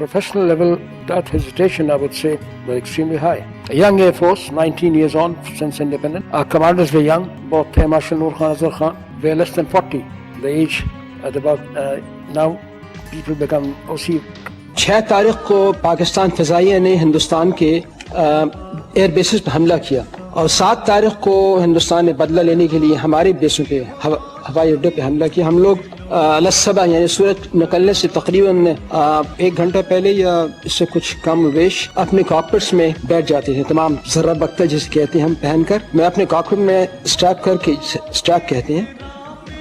professional level, that hesitation, I would say, was extremely high. A young Air Force, 19 years on since independence. Our commanders were young, both Marshal Noor Khan, Azhar Khan. They were less than 40. The age at about, now people become OC. 6 تاریخ کو پاکستان فضائیہ نے ہندوستان کے year bases پہ حملہ کیا اور 7 تاریخ کو ہندوستان نے بدلہ لینے کے لیے ہمارے بیسوں پہ ہوائی اڈے پہ حملہ کیا. ہم لوگ الصبح یعنی سورج نکلنے سے تقریباً 1 گھنٹہ پہلے یا اس سے کچھ کم ویش اپنے کاکپٹس میں بیٹھ جاتے تھے, تمام ذرہ بختہ جسے کہتے ہیں ہم پہن کر. میں اپنے کاکپٹ میں اسٹریپ کر کے, اسٹریپ کہتے ہیں,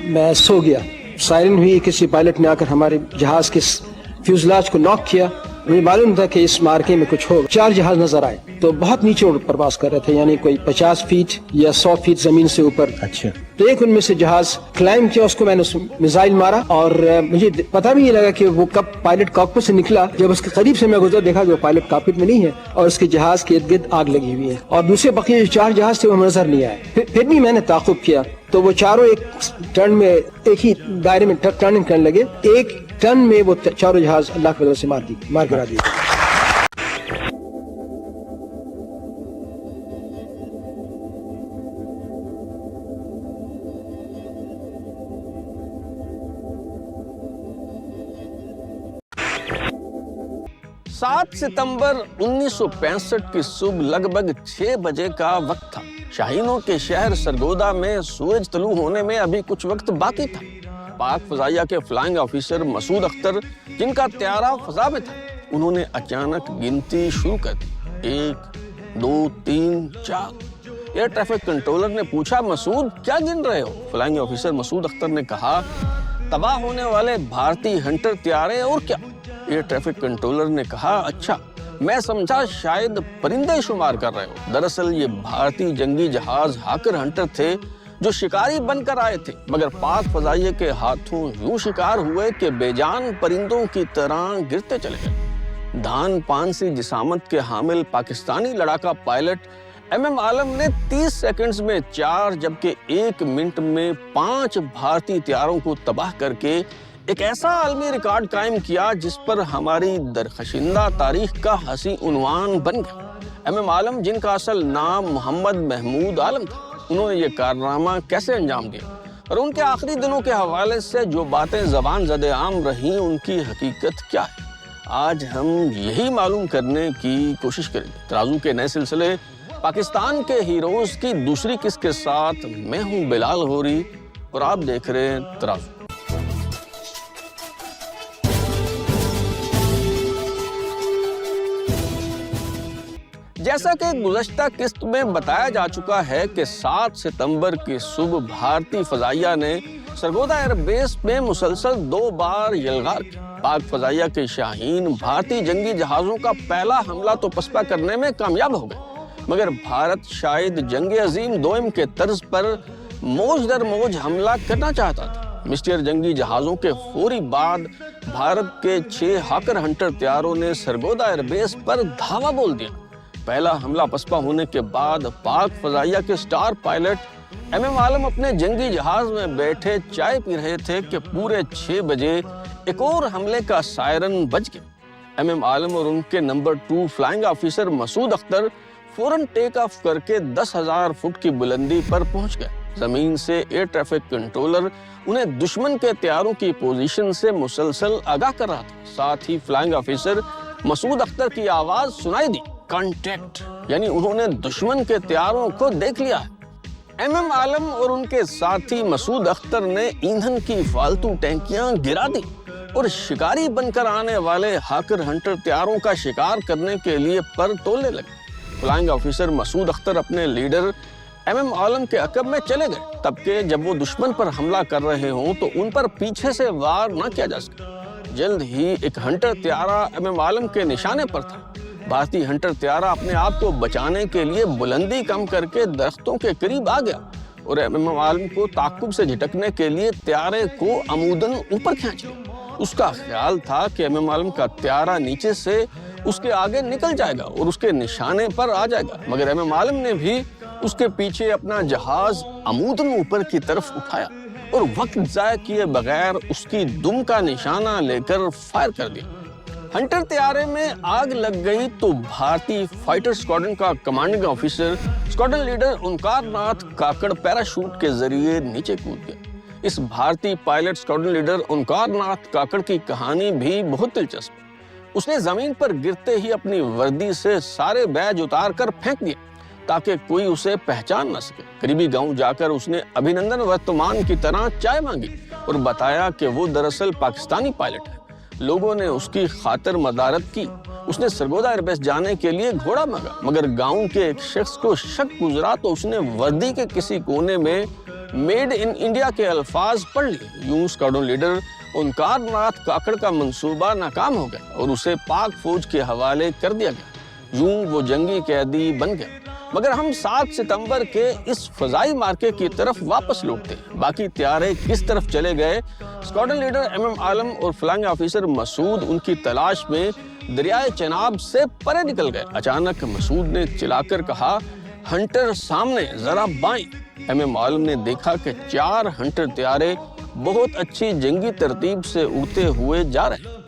میں سو گیا. سائرن ہوئی, کسی پائلٹ نے آ کر ہمارے جہاز کے فیوزلاج کو ناک کیا. مجھے معلوم تھا کہ اس مارکے میں کچھ ہوگا. 4 جہاز نظر آئے تو بہت نیچے پرواز کر رہے تھے, یعنی کوئی 50 فیٹ یا 100 فیٹ زمین سے اوپر. اچھا. تو ایک ان میں سے جہاز کلائم کیا, اس کو میں نے میزائل مارا اور مجھے پتا بھی نہیں لگا کہ وہ کب پائلٹ کاکپٹ سے نکلا. جب اس کے قریب سے میں گزرا دیکھا کہ وہ پائلٹ کاکپٹ میں نہیں ہے اور اس کے جہاز کے ارد گرد آگ لگی ہوئی ہے, اور دوسرے بقیہ 4 جہاز تھے وہ نظر نہیں آئے. پھر بھی میں نے تعاقب کیا تو وہ چاروں ایک ٹرن میں, ایک ہی دائرے میں ٹرننگ کرنے لگے. ایک ٹرن میں وہ چاروں جہاز اللہ کی وجہ سے مار گرا دیے. سات ستمبر 1965 کی صبح لگ بھگ 6 بجے کا وقت تھا. شاہینوں کے شہر سرگودا میں سورج طلوع ہونے میں ابھی کچھ وقت باقی تھا. پاک فضائیہ کے فلائنگ آفیسر مسعود اختر, جن کا طیارہ فضا میں تھا, انہوں نے اچانک گنتی شروع کر دی. 1 2 3 4. ایئر ٹریفک کنٹرولر نے پوچھا, مسعود کیا گن رہے ہو؟ فلائنگ آفیسر مسعود اختر نے کہا, تباہ ہونے والے بھارتی ہنٹر طیارے اور کیا. ایئر ٹریفک کنٹرولر نے کہا, اچھا میں سمجھا شاید پرندے شمار کر رہے ہو. دراصل یہ بھارتی جنگی جہاز ہاکر ہنٹر تھے جو شکاری بن کر آئے تھے, مگر پاک فضائیہ کے ہاتھوں یوں شکار ہوئے کہ بے جان پرندوں کی طرح گرتے چلے گئے. دھان پان سی جسامت کے حامل پاکستانی لڑاکا پائلٹ ایم عالم نے 30 سیکنڈز میں 4 جبکہ 1 منٹ میں 5 بھارتی طیاروں کو تباہ کر کے ایک ایسا عالمی ریکارڈ قائم کیا جس پر ہماری درخشندہ تاریخ کا حسین عنوان بن گیا. ایم عالم, جن کا اصل نام محمد محمود عالم تھا, انہوں نے یہ کارنامہ کیسے انجام دیا اور ان کے آخری دنوں کے حوالے سے جو باتیں زبان زد عام رہیں ان کی حقیقت کیا ہے, آج ہم یہی معلوم کرنے کی کوشش کریں گے. ترازو کے نئے سلسلے پاکستان کے ہیروز کی دوسری قسط کے ساتھ میں ہوں بلال غوری اور آپ دیکھ رہے ہیں ترازو. جیسا کہ گزشتہ قسط میں بتایا جا چکا ہے کہ 7 ستمبر کی صبح بھارتی فضائیہ نے سرگودا ایئر بیس میں مسلسل 2 بار یلغار کی. پاک فضائیہ کے شاہین بھارتی جنگی جہازوں کا پہلا حملہ تو پسپا کرنے میں کامیاب ہو گئے, مگر بھارت شاید جنگ عظیم دوئم کے طرز پر موج در موج حملہ کرنا چاہتا تھا. مسٹر جنگی جہازوں کے فوری بعد بھارت کے 6 ہاکر ہنٹر طیاروں نے سرگودا ایئر بیس پر دھاوا بول دیا. پہلا حملہ پسپا ہونے کے بعد پاک فضائیہ کے سٹار پائلٹ ایم عالم اپنے جنگی جہاز میں بیٹھے چائے پی رہے تھے کہ پورے 6 بجے ایک اور حملے کا سائرن بج گیا. ایم عالم اور ان کے نمبر 2 فلائنگ آفیسر مسعود اختر فوراً ٹیک آف کر کے 10,000 فٹ کی بلندی پر پہنچ گئے. زمین سے ایئر ٹریفک کنٹرولر انہیں دشمن کے طیاروں کی پوزیشن سے مسلسل آگاہ کر رہا تھا. ساتھ ہی فلائنگ آفیسر مسعود اختر کی آواز سنائی دی, کانٹیکٹ, یعنی انہوں نے دشمن کے طیاروں کو دیکھ لیا ہے. ایم عالم اور ان کے ساتھی مسعود اختر نے ایندھن کی فالتو ٹینکیاں گرا دی اور شکاری بن کر آنے والے ہاکر ہنٹر طیاروں کا شکار کرنے کے لیے پر تولنے لگے. فلائنگ آفیسر مسعود اختر اپنے لیڈر ایم عالم کے عقب میں چلے گئے, تب کہ جب وہ دشمن پر حملہ کر رہے ہوں تو ان پر پیچھے سے وار نہ کیا جا سکے. جلد ہی ایک ہنٹر طیارہ ایم عالم کے نشانے پر تھا. بھارتی ہنٹر طیارہ اپنے آپ کو بچانے کے لیے بلندی کم کر کے درختوں کے قریب آ گیا اور ایم عالم کو تعاقب سے جھٹکنے کے لیے طیارے کو عموداً اوپر کھینچ لیا. اس کا خیال تھا کہ ایم عالم کا طیارہ نیچے سے اس کے آگے نکل جائے گا اور اس کے نشانے پر آ جائے گا, مگر ایم عالم نے بھی اس کے پیچھے اپنا جہاز عموداً اوپر کی طرف اٹھایا اور وقت ضائع کیے بغیر اس کی دم کا نشانہ لے کر فائر کر دیا. ہنٹر طیارے میں آگ لگ گئی تو بھارتی فائٹر اسکواڈرن کا commanding officer squadron leader Omkar Nath Kakar parachute کے ذریعے نیچے کود گیا۔ اس بھارتی pilot squadron leader Omkar Nath Kakar کی کہانی بھی بہت دلچسپ ہے۔ اس نے زمین پر گرتے ہی اپنی وردی سے سارے بیج اتار کر پھینک دیا تاکہ کوئی اسے پہچان نہ سکے۔ قریبی گاؤں جا کر اس نے ابھینندن ورتمان کی طرح چائے مانگی اور بتایا کہ وہ دراصل پاکستانی پائلٹ ہے۔ لوگوں نے اس کی خاطر مدارت کی۔ اس نے سرگودا ایئر بیس جانے کے لیے گھوڑا مانگا، مگر گاؤں کے ایک شخص کو شک گزرا تو اس نے وردی کے کسی کونے میں میڈ ان انڈیا کے الفاظ پڑھ لیے۔ یوں اسکواڈرن لیڈر اومکار ناتھ کاکڑ کا منصوبہ ناکام ہو گیا اور اسے پاک فوج کے حوالے کر دیا گیا۔ یوں وہ جنگی قیدی بن گیا۔ مگر ہم 7 ستمبر کے اس فضائی مارکے کی طرف واپس لوٹتے ہیں۔ باقی طیارے کس طرف چلے گئے؟ اسکواڈرن لیڈر ایم عالم اور فلائنگ آفیسر مسعود ان کی تلاش میں دریائے چناب سے پرے نکل گئے۔ اچانک مسعود نے چلا کر کہا، ہنٹر سامنے، ذرا بائیں۔ ایم عالم نے دیکھا کہ 4 ہنٹر طیارے بہت اچھی جنگی ترتیب سے اڑتے ہوئے جا رہے ہیں۔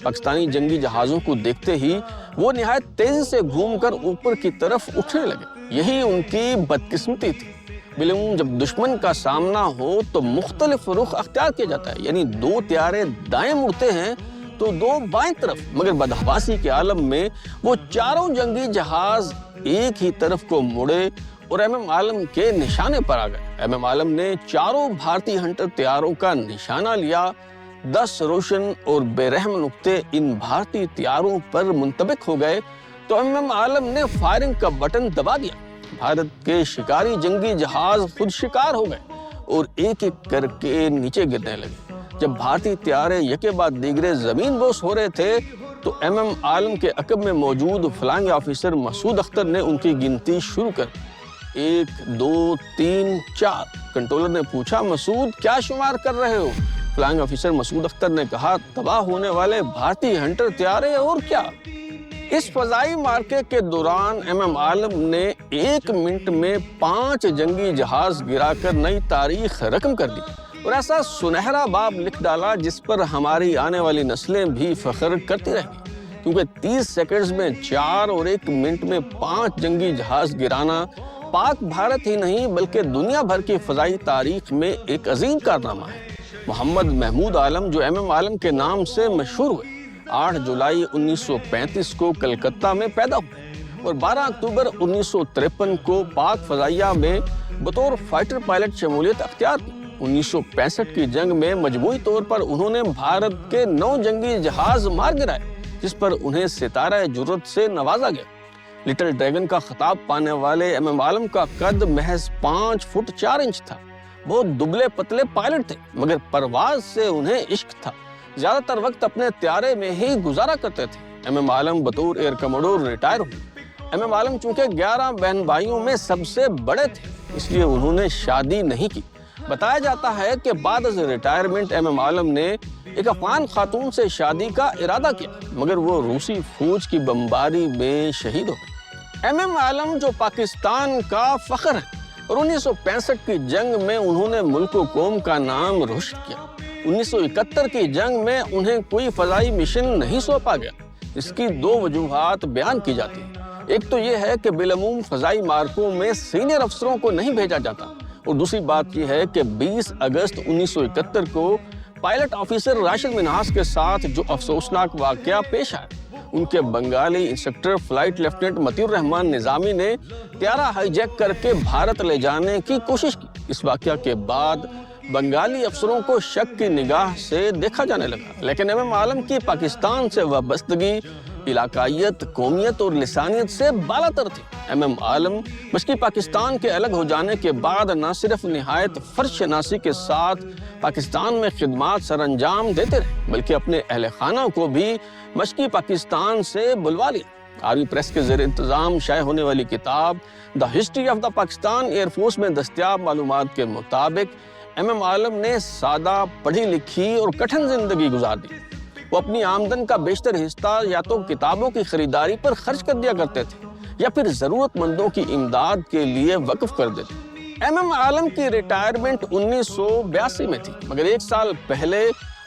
پاکستانی جنگی جہازوں کو دیکھتے ہی وہ نہایت تیزی سے گھوم کر اوپر کی طرف اٹھنے لگے۔ یہی ان کی بدقسمتی تھی۔ بالعموم جب دشمن کا سامنا ہو تو مختلف رخ اختیار کیا جاتا ہے، یعنی 2 طیارے دائیں مڑتے ہیں تو 2 بائیں طرف، مگر بدحواسی کے عالم میں وہ 4 جنگی جہاز ایک ہی طرف کو مڑے اور ایم عالم کے نشانے پر آ گئے۔ ایم عالم نے 4 بھارتی ہنٹر طیاروں کا نشانہ لیا۔ 10 روشن اور بے رحم نقطے ان بھارتی طیاروں پر منطبق ہو گئے تو ایم عالم نے فائرنگ کا بٹن دبا دیا۔ بھارت کے شکاری جنگی جہاز خود شکار ہو گئے اور ایک ایک کر کے نیچے گرنے لگے۔ جب بھارتی طیارے یکے بعد دیگرے زمین بوس ہو رہے تھے تو ایم عالم کے عقب میں موجود فلائنگ آفیسر مسعود اختر نے ان کی گنتی شروع کر 1 2 3 4۔ کنٹرولر نے پوچھا، مسعود کیا شمار کر رہے ہو؟ فلائنگ آفیسر مسعود اختر نے کہا، تباہ ہونے والے بھارتی ہنٹر طیارے اور کیا۔ اس فضائی مارکے کے دوران ایم عالم نے 1 منٹ میں 5 جنگی جہاز گرا کر نئی تاریخ رقم کر دی اور ایسا سنہرا باب لکھ ڈالا جس پر ہماری آنے والی نسلیں بھی فخر کرتی رہیں گی، کیونکہ 30 سیکنڈز میں 4 اور 1 منٹ میں 5 جنگی جہاز گرانا پاک بھارت ہی نہیں بلکہ دنیا بھر کی فضائی تاریخ میں ایک عظیم کارنامہ ہے۔ محمد محمود عالم جو ایم عالم کے نام سے مشہور ہوئے، 8 جولائی 1935 کو کلکتہ میں پیدا ہوئے اور 12 اکتوبر 1953 کو پاک فضائیہ میں بطور فائٹر پائلٹ شمولیت اختیار کی۔ 1965 کی جنگ میں مجموعی طور پر انہوں نے بھارت کے 9 جنگی جہاز مار گرائے، جس پر انہیں ستارہ جرت سے نوازا گیا۔ لٹل ڈریگن کا خطاب پانے والے ایم عالم کا قد محض 5 فٹ 4 انچ تھا۔ بہت دبلے پتلے پائلٹ تھے، مگر پرواز سے انہیں عشق تھا۔ زیادہ تر وقت اپنے طیارے میں ہی گزارا کرتے تھے۔ ایم عالم بطور ایئر کموڈور ریٹائر ہوئے۔ ایم عالم چونکہ 11 بہن بھائیوں میں سب سے بڑے تھے، اس لیے انہوں نے شادی نہیں کی۔ بتایا جاتا ہے کہ بعد از ریٹائرمنٹ ایم عالم نے ایک افغان خاتون سے شادی کا ارادہ کیا، مگر وہ روسی فوج کی بمباری میں شہید ہو گئے۔ ایم عالم جو پاکستان کا فخر ہے اور 1965 کی جنگ میں انہوں نے ملک و قوم کا نام روشن کیا۔ 1971 کی جنگ میں انہیں کوئی فضائی مشن نہیں سونپا گیا۔ اس کی 2 وجوہات بیان کی جاتی ہیں۔ ایک تو یہ ہے کہ بالعموم فضائی مارکوں میں سینئر افسروں کو نہیں بھیجا جاتا، اور دوسری بات یہ ہے کہ 20 اگست 1971 کو پائلٹ آفیسر راشد منہاس کے ساتھ جو افسوسناک واقعہ پیش آیا، ان کے بنگالی انسٹرکٹر فلائٹ لیفٹیننٹ مطیع الرحمان نظامی نے طیارہ ہائی جیک کر کے بھارت لے جانے کی کوشش کی۔ اس واقعہ کے بعد بنگالی افسروں کو شک کی نگاہ سے دیکھا جانے لگا، لیکن ایم عالم کی پاکستان سے وابستگی علاقائیت، قومیت اور لسانیت سے بالا تر تھی۔ ایم عالم مشرقی پاکستان کے الگ ہو جانے کے بعد نہ صرف نہایت فرد شناسی کے ساتھ پاکستان میں خدمات سر انجام دیتے رہے، بلکہ اپنے اہل خانہ کو بھی مشرقی پاکستان سے بلوا لیا۔ آرمی پریس کے زیر انتظام شائع ہونے والی کتاب the history of the Pakistan air force میں دستیاب معلومات کے مطابق ایم عالم نے سادہ، پڑھی لکھی اور کٹھن زندگی گزار دی۔ وہ اپنی آمدن کا بیشتر حصہ یا تو کتابوں کی خریداری پر خرچ کر دیا کرتے تھے یا پھر ضرورت مندوں کی امداد کے لیے وقف کر دیتے۔ ایم عالم کی ریٹائرمنٹ 1982 میں تھی، مگر 1 سال پہلے